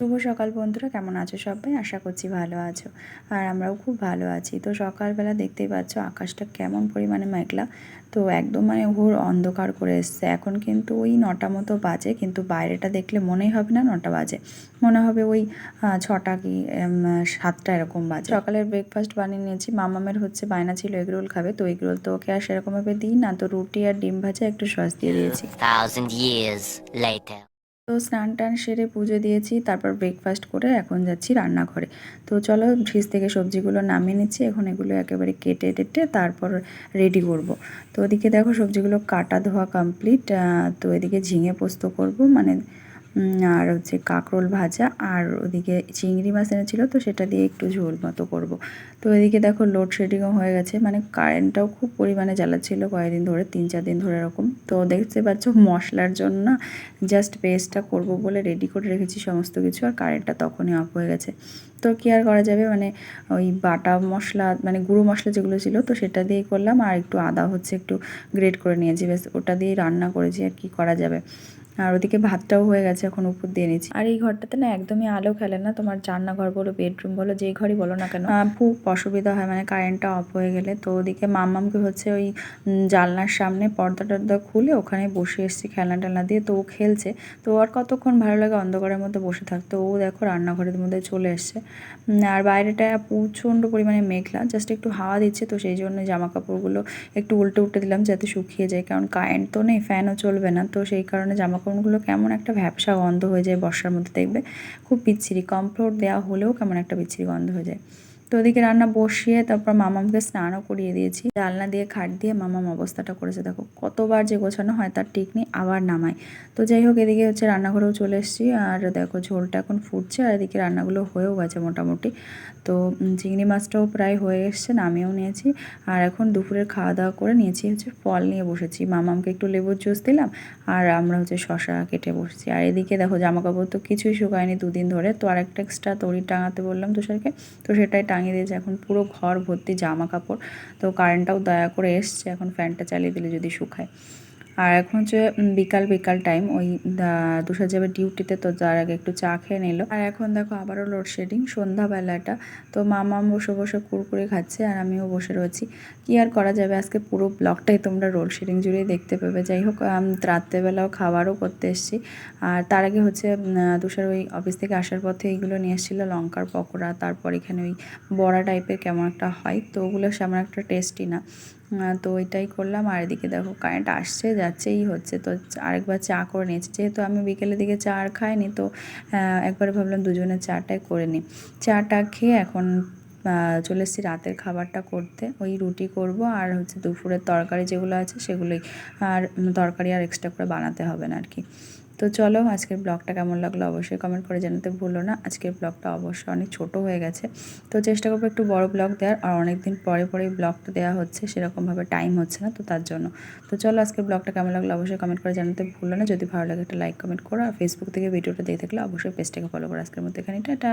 শুভ সকাল বন্ধুরা, কেমন আছো সবাই? আশা করছি ভালো আছো, আর আমরাও খুব ভালো আছি। তো সকালবেলা দেখতেই পাচ্ছ আকাশটা কেমন পরিমাণে মেঘলা, তো একদম ঘোর অন্ধকার করে এসছে। এখন কিন্তু ওই 9টা মতো বাজে, কিন্তু বাইরেটা দেখলে মনেই হবে না 9টা বাজে, মনে হবে ওই 6টা কি 7টা এরকম বাজে। সকালের ব্রেকফাস্ট বানিয়ে নিয়েছি। মামামের হচ্ছে বায়না ছিল এগরোল খাবে, তো এগরোল তো ওকে আর সেরকমভাবে দিই না, তো রুটি আর ডিম ভাজা একটু সস দিয়ে দিয়েছি। 2000 years later. তো স্নান টান সেরে পুজো দিয়েছি, তারপর ব্রেকফাস্ট করে এখন যাচ্ছি রান্নাঘরে। তো চলো ফ্রিজ থেকে সবজিগুলো নামিয়ে নিচ্ছি, এখন এগুলো একেবারে কেটে টেটে তারপর রেডি করব। তো ওদিকে দেখো সবজিগুলো কাটা ধোয়া কমপ্লিট। তো এদিকে ঝিঙে পোস্ত করব, মানে আর হচ্ছে কাঁকরোল ভাজা, আর ওদিকে চিংড়ি মাছ এনেছিলো, তো সেটা দিয়ে একটু ঝোল মতো করব। তো এদিকে দেখো লোডশেডিংও হয়ে গেছে, মানে কারেন্টটাও খুব পরিমাণে জ্বালাচ্ছিলো কয়েকদিন ধরে, 3-4 দিন ধরে এরকম। তো দেখতে পাচ্ছ মশলার জন্য না জাস্ট পেস্টটা করব বলে রেডি করে রেখেছি সমস্ত কিছু, আর কারেন্টটা তখনই অফ হয়ে গেছে। তো কী আর করা যাবে, মানে ওই বাটা মশলা, মানে গুঁড়ো মশলা যেগুলো ছিল, তো সেটা দিয়েই করলাম, আর একটু আদা হচ্ছে একটু গ্রেট করে নিয়েছি, বেশ ওটা দিয়েই রান্না করেছি, আর কি করা যাবে। আর ওদিকে ভাতটাও হয়ে গেছে, এখন উপর দিয়ে নিচ্ছি। আর এই ঘরটাতে না একদমই আলো খেলে না, তোমার রান্নাঘর বলো বেডরুম বলো যেই ঘরই বলো না কেন, খুব অসুবিধা হয় মানে কারেন্টটা অফ হয়ে গেলে। তো ওদিকে মাম্মামকে হচ্ছে ওই জানলার সামনে পর্দা টর্দা খুলে ওখানে বসে এসেছি খেলনা টেলনা দিয়ে, তো ও খেলছে। তো আর কতক্ষণ ভালো লাগে অন্ধকারের মধ্যে বসে থাকতে, ও দেখো রান্নাঘরের মধ্যে চলে এসছে। আর বাইরেটা প্রচণ্ড পরিমাণে মেঘলা, জাস্ট একটু হাওয়া দিচ্ছে, তো সেই জন্য জামা কাপড়গুলো একটু উল্টে দিলাম যাতে শুকিয়ে যায়, কারণ কারেন্ট তো নেই, ফ্যানও চলবে না। তো সেই কারণে জামা কাপড়গুলো কেমন একটা ভ্যাপসা গন্ধ হয়ে যায় বর্ষার মধ্যে, দেখবে খুব বিচ্ছিরি, কমফোর্ট দেওয়া হলেও কেমন একটা বিচ্ছিরি গন্ধ হয়ে যায়। তো ওদিকে রান্না বসিয়ে তারপর মামামকে স্নানও করিয়ে দিয়েছি। জানলা দিয়ে খাট দিয়ে মামাম অবস্থাটা করেছে দেখো, কতবার যে গোছানো হয় তার ঠিক নেই, আবার নামায়। তো যাই হোক, এদিকে হচ্ছে রান্নাঘরেও চলে এসেছি, আর দেখো ঝোলটা এখন ফুটছে, আর এদিকে রান্নাগুলো হয়েও গেছে মোটামুটি। তো চিংড়ি মাছটাও প্রায় হয়ে এসছে, নামিয়েও নিয়েছি। আর এখন দুপুরের খাওয়া দাওয়া করে নিয়েছি, হচ্ছে ফল নিয়ে বসেছি। মামামকে একটু লেবুর জুস দিলাম, আর আমরা হচ্ছে শশা কেটে বসেছি। আর এদিকে দেখো জামাকাপড় তো কিছুই শুকায়নি 2 দিন ধরে, তো আর একটা এক্সট্রা দড়ি টাঙাতে বললাম তুষারকে, তো সেটাই টাঙিয়ে দিয়েছে। এখন পুরো ঘর ভর্তি জামা কাপড়। তো কারেন্টটাও দয়া করে এসছে, এখন ফ্যানটা চালিয়ে দিলে যদি শুকায়। আর এখন হচ্ছে বিকাল টাইম, ওই তুষার যাবে ডিউটিতে, তো তার আগে একটু চা খেয়ে নিল। আর এখন দেখো আবারও লোডশেডিং, সন্ধ্যাবেলাটা। তো মামাম বসে বসে কুরকুরে খাচ্ছে, আর আমিও বসে রয়েছি। কি আর করা যাবে, আজকে পুরো ব্লগটাই তোমরা লোডশেডিং জুড়েই দেখতে পাবে। যাই হোক, রাত্রেবেলাও খাবারও করতে এসেছি। আর তার আগে হচ্ছে তুষার ওই অফিস থেকে আসার পথে এইগুলো নিয়ে এসেছিলো, লঙ্কার পকোড়া, তারপর এখানে ওই বড়া টাইপের কেমন একটা হয়, তো ওগুলো সেমন একটা টেস্টি না। তো ওইটাই করলাম। আর এদিকে দেখো কারেন্ট আসছে যাচ্ছেই হচ্ছে, তো আরেকবার চা করে নিয়েছি, যেহেতু আমি বিকেলের দিকে চা আর খাইনি, তো একবারে ভাবলাম দুজনের চাটাই করে নিই। চাটা খেয়ে এখন চলে এসেছি রাতের খাবারটা করতে। ওই রুটি করব, আর হচ্ছে দুপুরের তরকারি যেগুলো আছে সেগুলোই, আর তরকারি আর এক্সট্রা করে বানাতে হবে না আর কি। তো চলো, আজকের ব্লগটা কেমন লাগলো অবশ্যই কমেন্ট করে জানাতে ভুলো না। আজকের ব্লগটা অবশ্যই অনেক ছোট হয়ে গেছে, তো চেষ্টা করবো একটু বড় ব্লগ দেওয়ার, আর অনেক দিন পরে এই ব্লগটা দেওয়া হচ্ছে, সেরকমভাবে টাইম হচ্ছে না, তো তার জন্য। তো চলো, আজকের ব্লগটা কেমন লাগলো অবশ্যই কমেন্ট করে জানাতে ভুলো না। যদি ভালো লাগে একটা লাইক কমেন্ট করো, আর ফেসবুক থেকে ভিডিওটা দেখে থাকলে অবশ্যই পেজটাকে ফলো করো। আজকের মধ্যে এখানে টাটা।